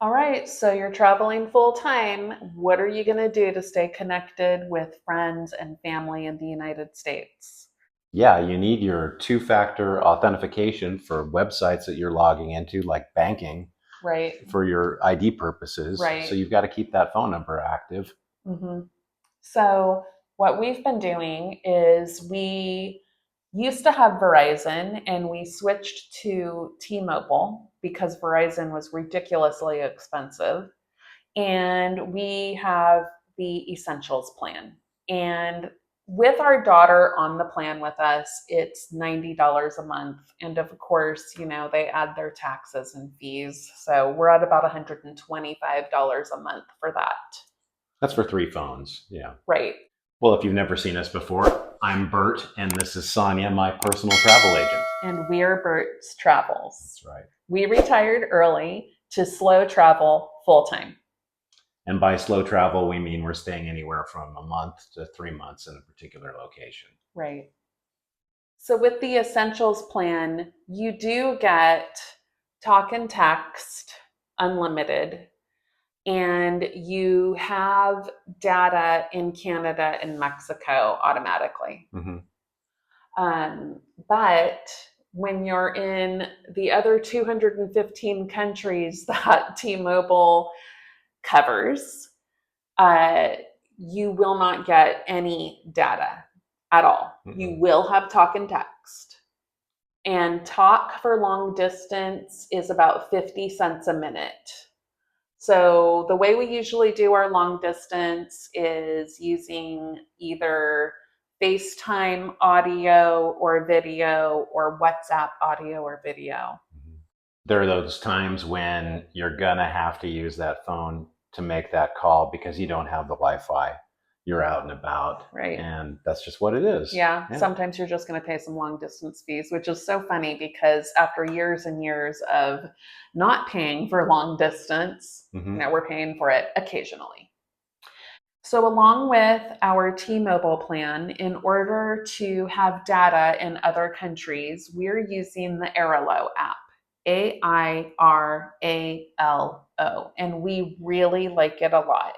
All right, so you're traveling full time. What are you going to do to stay connected with friends and family in the United States? Yeah, you need your two-factor authentication for websites that you're logging into, like banking, Right, for your ID purposes. So right. you've got to keep that phone number active. hmm So, what we've been doing is we used to have Verizon and we switched to T Mobile because Verizon was ridiculously expensive. And we have the Essentials plan. And with our daughter on the plan with us, it's $90 a month. And of course, they add their taxes and fees. So we're at about $125 a month for that. That's for three phones. Yeah. Right. Well, if you've never seen us before, I'm Bert, and this is Sanya, my personal travel agent. And we're Bert's Travels. That's right. We retired early to slow travel full time. And by slow travel, we mean we're staying anywhere from a month to 3 months in a particular location. Right. So with the Essentials plan, you do get talk and text unlimited, and you have data in Canada and Mexico automatically. Mm-hmm. But when you're in the other 215 countries that T-Mobile covers, uh, you will not get any data at all. You Mm-mm. will have talk and text. And talk for long distance is about 50 cents a minute. So the way we usually do our long distance is using either FaceTime audio or video or WhatsApp audio or video. There are those times when you're gonna have to use that phone to make that call because you don't have the Wi-Fi. You're out and about, Right. and that's just what it is. Yeah, Yeah. sometimes you're just going to pay some long distance fees, which is so funny because after years and years of not paying for long distance, Mm-hmm. we're paying for it occasionally. So, along with our T Mobile plan, in order to have data in other countries, we're using the Airalo app, Airalo, and we really like it a lot.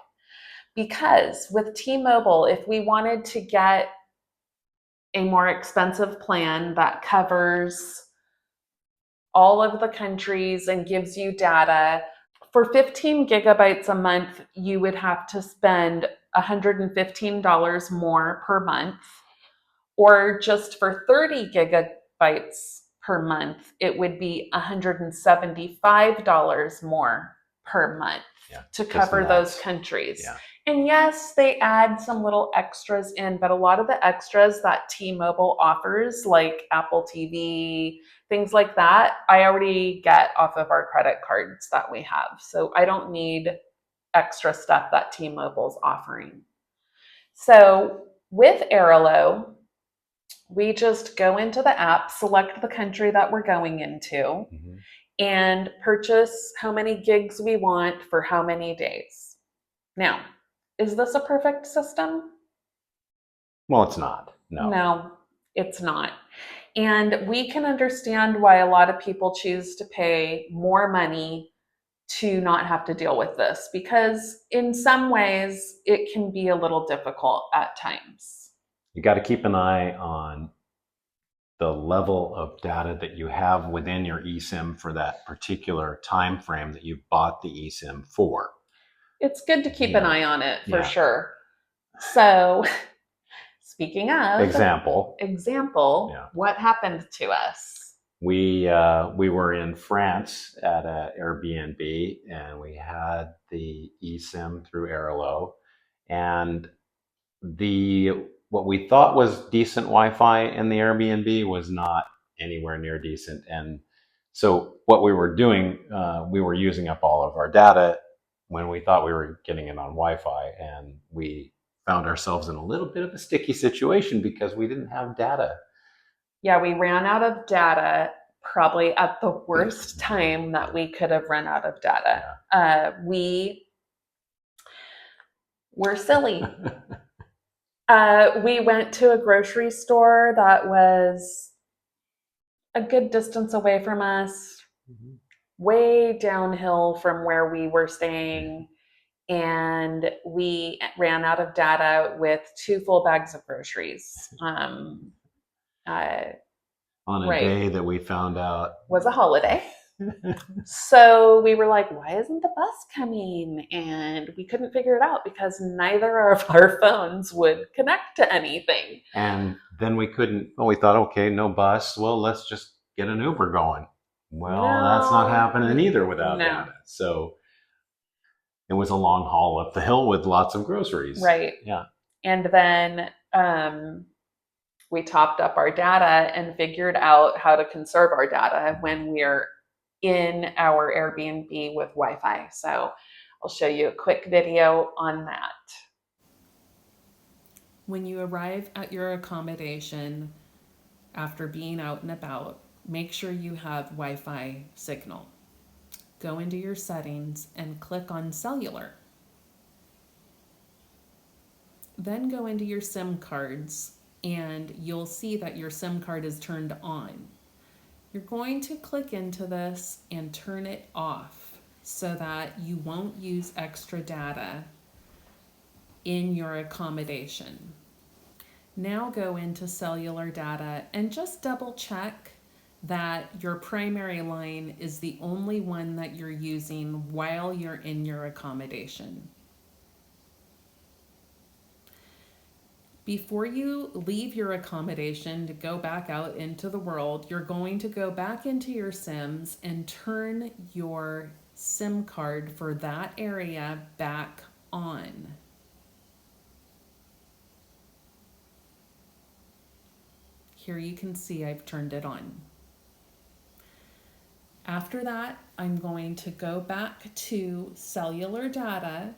Because with T Mobile, if we wanted to get a more expensive plan that covers all of the countries and gives you data. For 15 gigabytes a month, you would have to spend $115 more per month. Or just for 30 gigabytes per month, it would be $175 more per month to cover those countries. Yeah. And yes, they add some little extras in, but a lot of the extras that T-Mobile offers, like Apple TV, things like that, I already get off of our credit cards that we have. So I don't need extra stuff that T-Mobile's offering. So with Airalo, we just go into the app, select the country that we're going into, Mm-hmm. and purchase how many gigs we want for how many days. Now, is this a perfect system? Well, it's not. No. No, it's not. And we can understand why a lot of people choose to pay more money to not have to deal with this because, in some ways, it can be a little difficult at times. You got to keep an eye on the level of data that you have within your eSIM for that particular time frame that you bought the eSIM for. It's good to keep an eye on it for Yeah. sure. So, speaking of Example, yeah. What happened to us? we were in France at an Airbnb, and we had the eSIM through Airalo, and what we thought was decent Wi-Fi in the Airbnb was not anywhere near decent, and so what we were doing, we were using up all of our data when we thought we were getting it on Wi-Fi, and we found ourselves in a little bit of a sticky situation because we didn't have data. Yeah, we ran out of data probably at the worst time that we could have run out of data. We were silly. We went to a grocery store that was a good distance away from us. way downhill from where we were staying, and we ran out of data with 2 full bags of groceries. Uh, On a right, day that we found out was a holiday. So we were like, why isn't the bus coming? And we couldn't figure it out because neither of our phones would connect to anything. and then we couldn't, well, we thought, okay, no bus. Well, let's just get an Uber going. Well, that's not happening No, either without no. data. So it was a long haul up the hill with lots of groceries. Right. Yeah. And then we topped up our data and figured out how to conserve our data when we're in our Airbnb with Wi-Fi. So I'll show you a quick video on that. When you arrive at your accommodation after being out and about, make sure you have Wi-Fi signal. Go into your settings and click on cellular. Then go into your SIM cards and you'll see that your SIM card is turned on. You're going to click into this and turn it off so that you won't use extra data in your accommodation. Now go into cellular data and just double check that your primary line is the only one that you're using while you're in your accommodation. Before you leave your accommodation to go back out into the world, you're going to go back into your SIMs and turn your SIM card for that area back on. Here you can see I've turned it on. After that, I'm going to go back to cellular data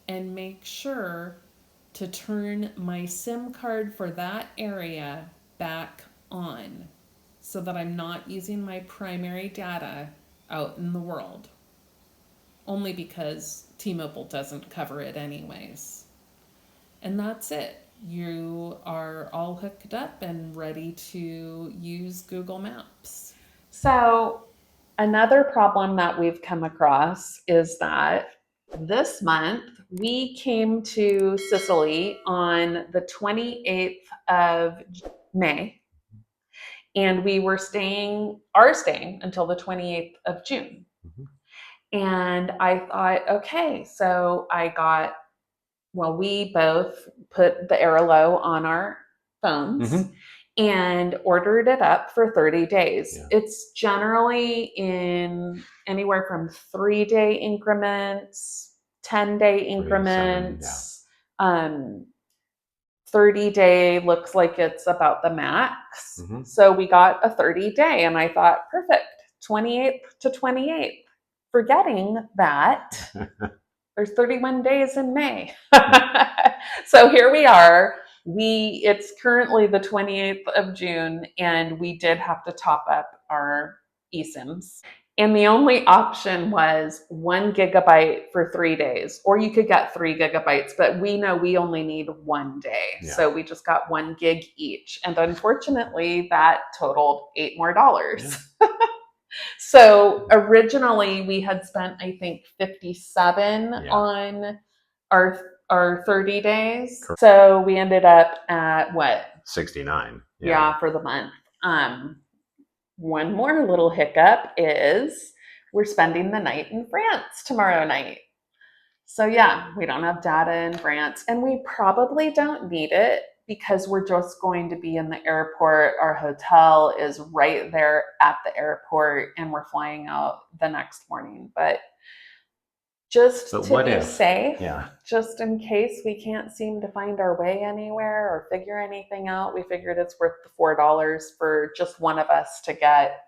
and make sure to turn my SIM card for that area back on so that I'm not using my primary data out in the world. Only because T-Mobile doesn't cover it anyways. And that's it. You are all hooked up and ready to use Google Maps. So another problem that we've come across is that this month we came to Sicily on the 28th of May, and we are staying until the 28th of June. Mm-hmm. And I thought, okay, so we both put the Airalo on our phones. Mm-hmm. And ordered it up for 30 days. Yeah. It's generally in anywhere from 3-day increments, 10-day increments. 30-day looks like it's about the max. Mm-hmm. So we got a 30-day, and I thought, perfect, 28th to 28th. Forgetting that there's 31 days in May. So here we are. It's currently the 28th of June, and we did have to top up our eSIMs. And the only option was 1 GB for 3 days, or you could get 3 GB, but we know we only need 1 day. Yeah. So we just got 1 gig each. And unfortunately, that totaled $8 more. Yeah. So originally we had spent, I think, 57 on our 30 days. Correct. So we ended up at what? 69. Yeah, for the month. One more little hiccup is we're spending the night in France tomorrow night. So yeah, we don't have data in France, and we probably don't need it because we're just going to be in the airport. Our hotel is right there at the airport, and we're flying out the next morning. But just to be safe, just in case we can't seem to find our way anywhere or figure anything out, we figured it's worth the $4 for just one of us to get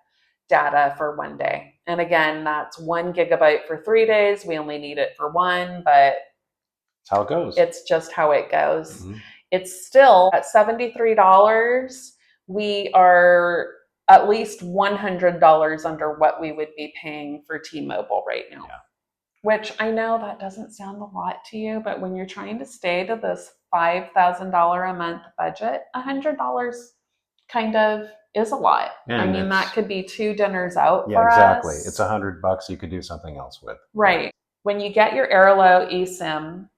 data for 1 day. And again, that's 1 GB for 3 days. We only need it for 1, but that's how it goes. It's just how it goes. Mm-hmm. It's still at $73. We are at least $100 under what we would be paying for T-Mobile right now. Yeah. Which I know that doesn't sound a lot to you, but when you're trying to stay to this $5,000 a month budget, $100 kind of is a lot. And I mean, that could be 2 dinners out for exactly. us. It's $100 you could do something else with. Right. When you get your Airalo eSIM,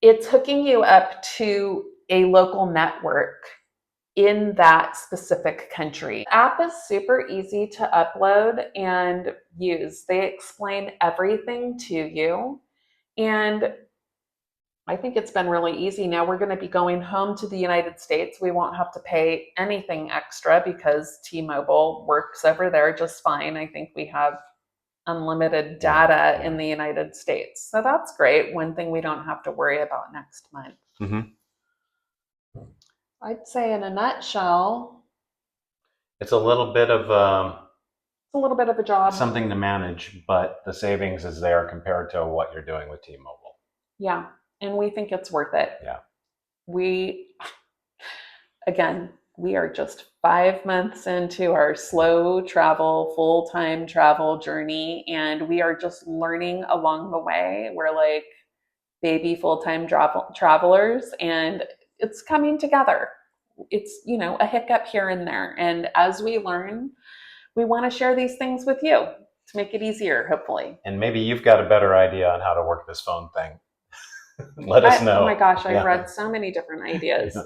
it's hooking you up to a local network in that specific country. The app is super easy to upload and use. They explain everything to you. And I think it's been really easy. Now we're going to be going home to the United States. We won't have to pay anything extra because T-Mobile works over there just fine. I think we have unlimited data in the United States. So that's great. One thing we don't have to worry about next month. Mm-hmm. I'd say in a nutshell, It's a little bit of it's a little bit of a job. something to manage, but the savings is there compared to what you're doing with T-Mobile. Yeah. And we think it's worth it. Yeah. Again, we are just 5 months into our slow travel, full-time travel journey, and we are just learning along the way. We're like baby full-time travelers, and it's coming together. It's, a hiccup here and there. And as we learn, we want to share these things with you to make it easier, hopefully. And maybe you've got a better idea on how to work this phone thing. Let us know. Oh my gosh, I've read so many different ideas.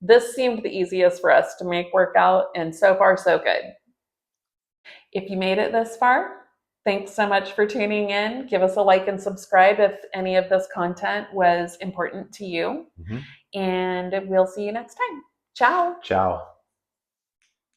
This seemed the easiest for us to make work out, and so far, so good. If you made it this far, thanks so much for tuning in. Give us a like and subscribe if any of this content was important to you. And we'll see you next time. Ciao. Ciao.